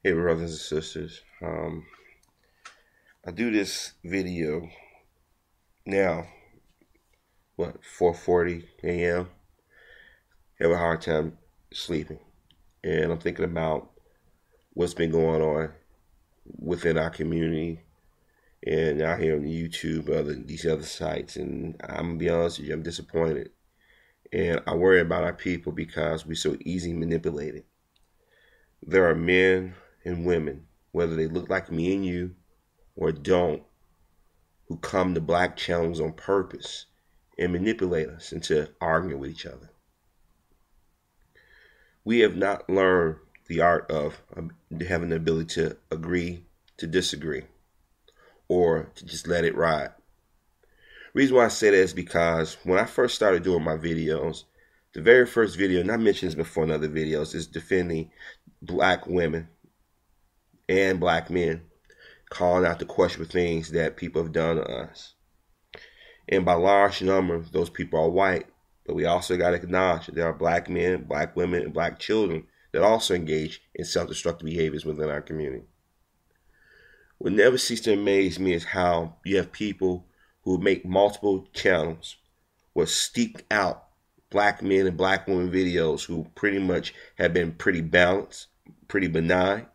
Hey, brothers and sisters. I do this video now, 4:40 a.m. Have a hard time sleeping. And I'm thinking about what's been going on within our community and out here on YouTube, these other sites. And I'm going to be honest with you, I'm disappointed. And I worry about our people because we're so easily manipulated. There are men and women, whether they look like me and you or don't, who come to black channels on purpose and manipulate us into arguing with each other. We have not learned the art of having the ability to agree to disagree or to just let it ride. Reason why I say that is because when I first started doing my videos, the very first video, and I mentioned this before in other videos, is defending black women and black men, calling out the questionable things that people have done to us. And by large numbers, those people are white. But we also got to acknowledge that there are black men, black women, and black children that also engage in self-destructive behaviors within our community. What never ceases to amaze me is how you have people who make multiple channels or seek out black men and black women videos who pretty much have been pretty balanced, pretty benign,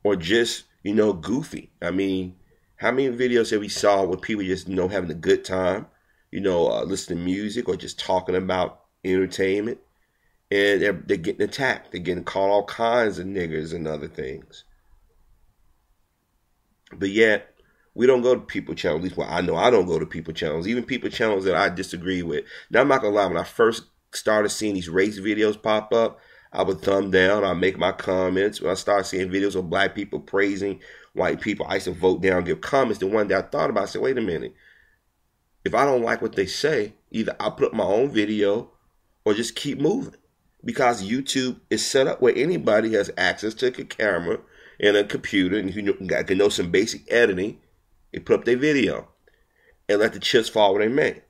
or just, goofy. I mean, how many videos have we saw where people just, having a good time, listening to music or just talking about entertainment, and they're getting attacked. They're getting called all kinds of niggers and other things. But yet, we don't go to people channels. At least, well, I know I don't go to people channels. Even people channels that I disagree with. Now, I'm not going to lie. When I first started seeing these race videos pop up, I would thumb down. I'd make my comments. When I started seeing videos of black people praising white people, I used to vote down, give comments. The one that I thought about, I said, wait a minute. If I don't like what they say, either I'll put up my own video or just keep moving. Because YouTube is set up where anybody has access to a camera and a computer, and can know some basic editing, and put up their video and let the chips fall where they may.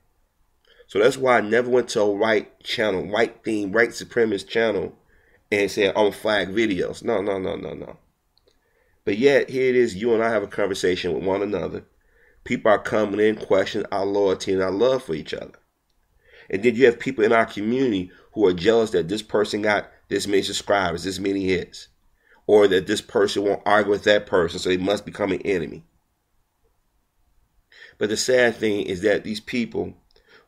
So that's why I never went to a white channel, white theme, white supremacist channel and said, I'm flag videos. No. But yet, here it is, you and I have a conversation with one another. People are coming in, questioning our loyalty and our love for each other. And then you have people in our community who are jealous that this person got this many subscribers, this many hits, or that this person won't argue with that person, so they must become an enemy. But the sad thing is that these people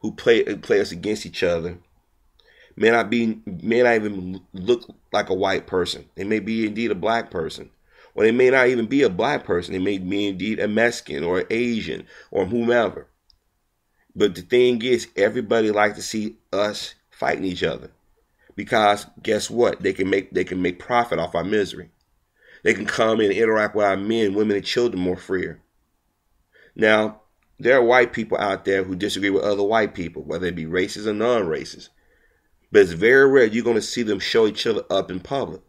who play us against each other may not even look like a white person. They may be indeed a black person. Or they may not even be a black person. They may be indeed a Mexican or Asian or whomever. But the thing is, everybody likes to see us fighting each other. Because guess what? They can make profit off our misery. They can come in and interact with our men, women, and children more freer. Now, there are white people out there who disagree with other white people, whether they be racist or non-racist. But it's very rare you're going to see them show each other up in public.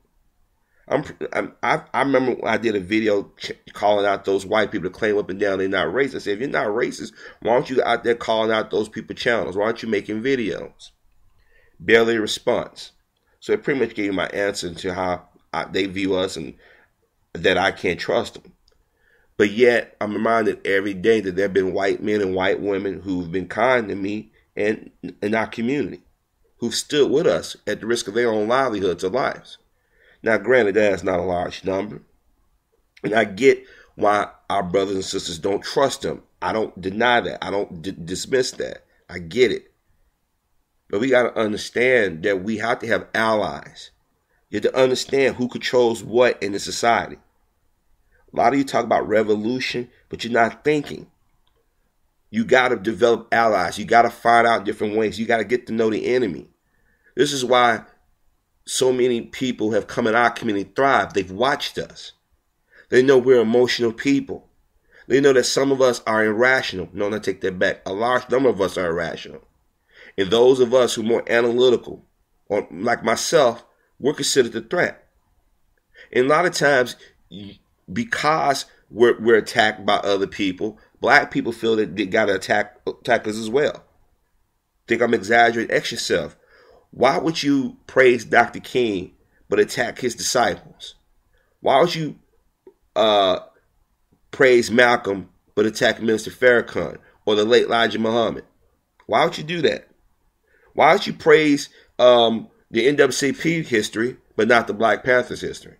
I remember when I did a video calling out those white people to claim up and down they're not racist. I said, if you're not racist, why aren't you out there calling out those people channels? Why aren't you making videos? Barely a response. So it pretty much gave my answer to how they view us and that I can't trust them. But yet, I'm reminded every day that there have been white men and white women who've been kind to me and in our community, who've stood with us at the risk of their own livelihoods or lives. Now, granted, that's not a large number. And I get why our brothers and sisters don't trust them. I don't deny that. I don't dismiss that. I get it. But we got to understand that we have to have allies. You have to understand who controls what in the society. A lot of you talk about revolution, but you're not thinking. You got to develop allies. You got to find out different ways. You got to get to know the enemy. This is why so many people have come in our community thrive. They've watched us. They know we're emotional people. They know that some of us are irrational. No, I take that back. A large number of us are irrational. And those of us who are more analytical, or like myself, we're considered the threat. And a lot of times, because we're attacked by other people, black people feel that they got to attack us as well. Think I'm exaggerating extra self. Why would you praise Dr. King but attack his disciples? Why would you praise Malcolm but attack Minister Farrakhan or the late Elijah Muhammad? Why would you do that? Why would you praise the NAACP history but not the Black Panthers history?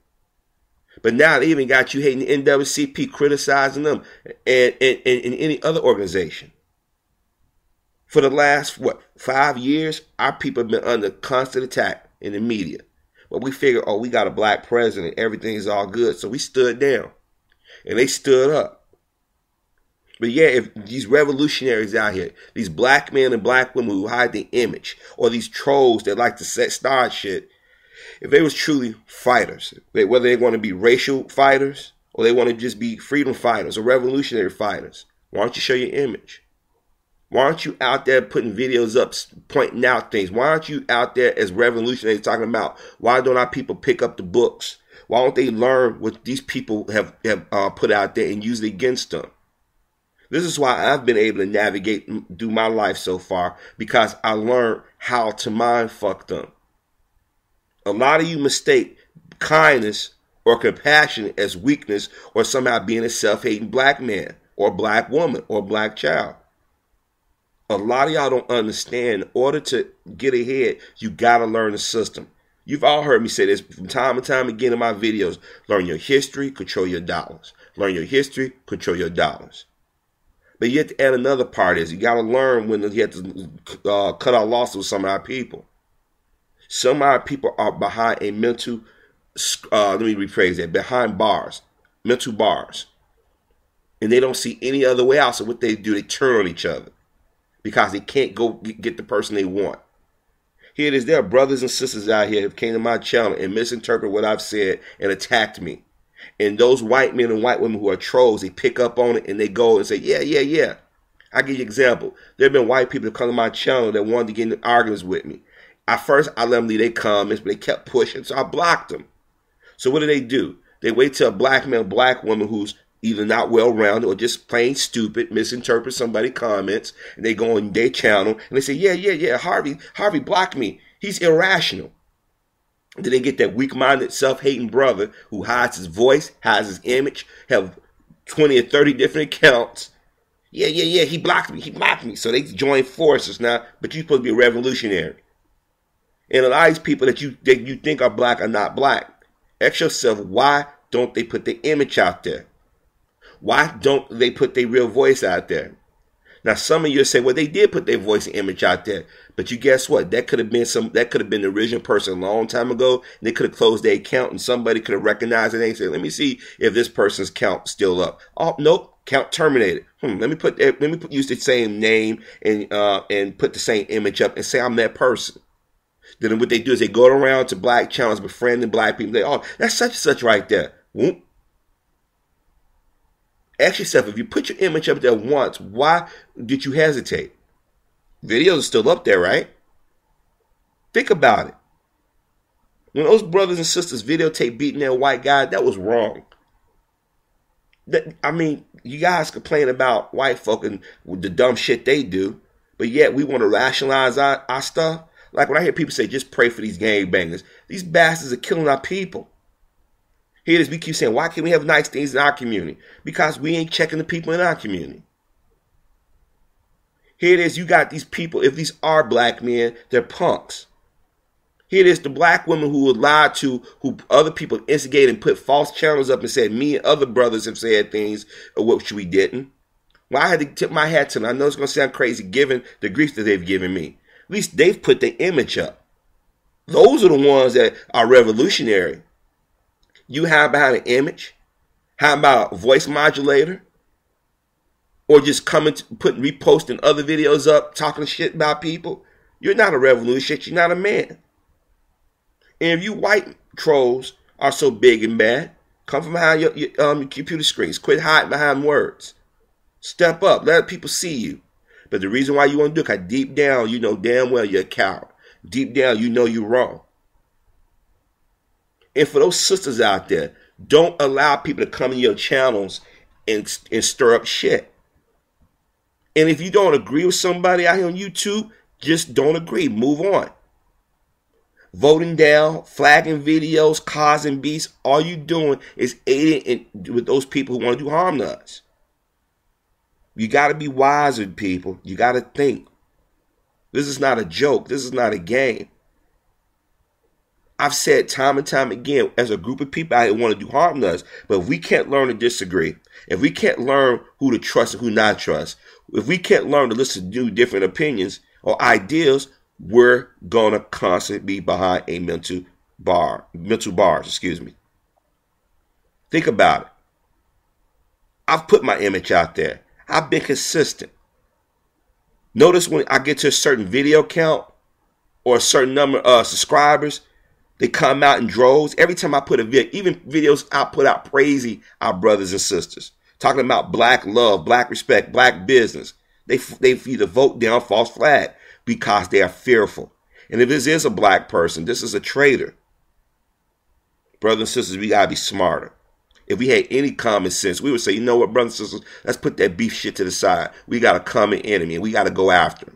But now they even got you hating the NAACP, criticizing them and any other organization. For the last, 5 years, our people have been under constant attack in the media. But we figured, oh, we got a black president, everything's all good. So we stood down. And they stood up. But yeah, if these revolutionaries out here, these black men and black women who hide their image, or these trolls that like to start shit, if they was truly fighters, whether they want to be racial fighters or they want to just be freedom fighters or revolutionary fighters, why don't you show your image? Why aren't you out there putting videos up, pointing out things? Why aren't you out there as revolutionaries talking about why don't our people pick up the books? Why don't they learn what these people have put out there and use it against them? This is why I've been able to navigate through my life so far, because I learned how to mind fuck them. A lot of you mistake kindness or compassion as weakness, or somehow being a self-hating black man or black woman or black child. A lot of y'all don't understand. In order to get ahead, you got to learn the system. You've all heard me say this from time and time again in my videos. Learn your history, control your dollars. Learn your history, control your dollars. But you have to add another part is you got to learn when you have to cut our losses with some of our people. Some of our people are behind a mental, let me rephrase that, behind bars, mental bars. And they don't see any other way out. So what they do, they turn on each other because they can't go get the person they want. Here it is, there are brothers and sisters out here who came to my channel and misinterpreted what I've said and attacked me. And those white men and white women who are trolls, they pick up on it and they go and say, yeah. I'll give you an example. There have been white people that come to my channel that wanted to get into arguments with me. At first, I let them leave their comments, but they kept pushing, so I blocked them. So what do? They wait till a black man, black woman who's either not well-rounded or just plain stupid, misinterpret somebody's comments, and they go on their channel, and they say, yeah, Harvey blocked me. He's irrational. Then they get that weak-minded, self-hating brother who hides his voice, hides his image, have 20 or 30 different accounts. Yeah, he blocked me. So they join forces now, but you're supposed to be a revolutionary. And a lot of these people that you think are black are not black. Ask yourself, why don't they put their image out there? Why don't they put their real voice out there? Now, some of you say, well, they did put their voice and image out there. But you guess what? That could have been the original person a long time ago. And they could have closed their account and somebody could have recognized it and said, let me see if this person's account still up. Oh, nope, account terminated. Let me use the same name and put the same image up and say I'm that person. Then what they do is they go around to black channels befriending black people. They, oh, that's such and such right there. Whoop. Ask yourself, if you put your image up there once, why did you hesitate? Videos are still up there, right? Think about it. When those brothers and sisters videotape beating that white guy, that was wrong. You guys complain about white folk and the dumb shit they do, but yet we want to rationalize our stuff. Like when I hear people say, just pray for these gangbangers. These bastards are killing our people. Here it is, we keep saying, why can't we have nice things in our community? Because we ain't checking the people in our community. Here it is, you got these people, if these are black men, they're punks. Here it is, the black women who were lied to, who other people instigated and put false channels up and said, me and other brothers have said things which we didn't. Well, I had to tip my hat to them. I know it's going to sound crazy given the grief that they've given me. At least they've put their image up. Those are the ones that are revolutionary. You hide behind an image? How about a voice modulator? Or just reposting other videos up, talking shit about people? You're not a revolutionary. You're not a man. And if you white trolls are so big and bad, come from behind your computer screens. Quit hiding behind words. Step up. Let people see you. But the reason why you want to do it, because deep down, you know damn well you're a coward. Deep down, you know you're wrong. And for those sisters out there, don't allow people to come in your channels and stir up shit. And if you don't agree with somebody out here on YouTube, just don't agree. Move on. voting down, flagging videos, causing beefs. All you doing is aiding with those people who want to do harm to us. You got to be wiser, people. You got to think. This is not a joke. This is not a game. I've said time and time again, as a group of people out here want to do harm to us, but if we can't learn to disagree, if we can't learn who to trust and who not trust, if we can't learn to listen to different opinions or ideas, we're going to constantly be behind a mental bars, excuse me. Think about it. I've put my image out there. I've been consistent. Notice when I get to a certain video count or a certain number of subscribers, they come out in droves. Every time I put a video, even videos I put out praising our brothers and sisters, talking about black love, black respect, black business, they either vote down false flag because they are fearful. And if this is a black person, this is a traitor. Brothers and sisters, we got to be smarter. If we had any common sense, we would say, you know what, brothers and sisters, let's put that beef shit to the side. We got a common enemy and we got to go after him.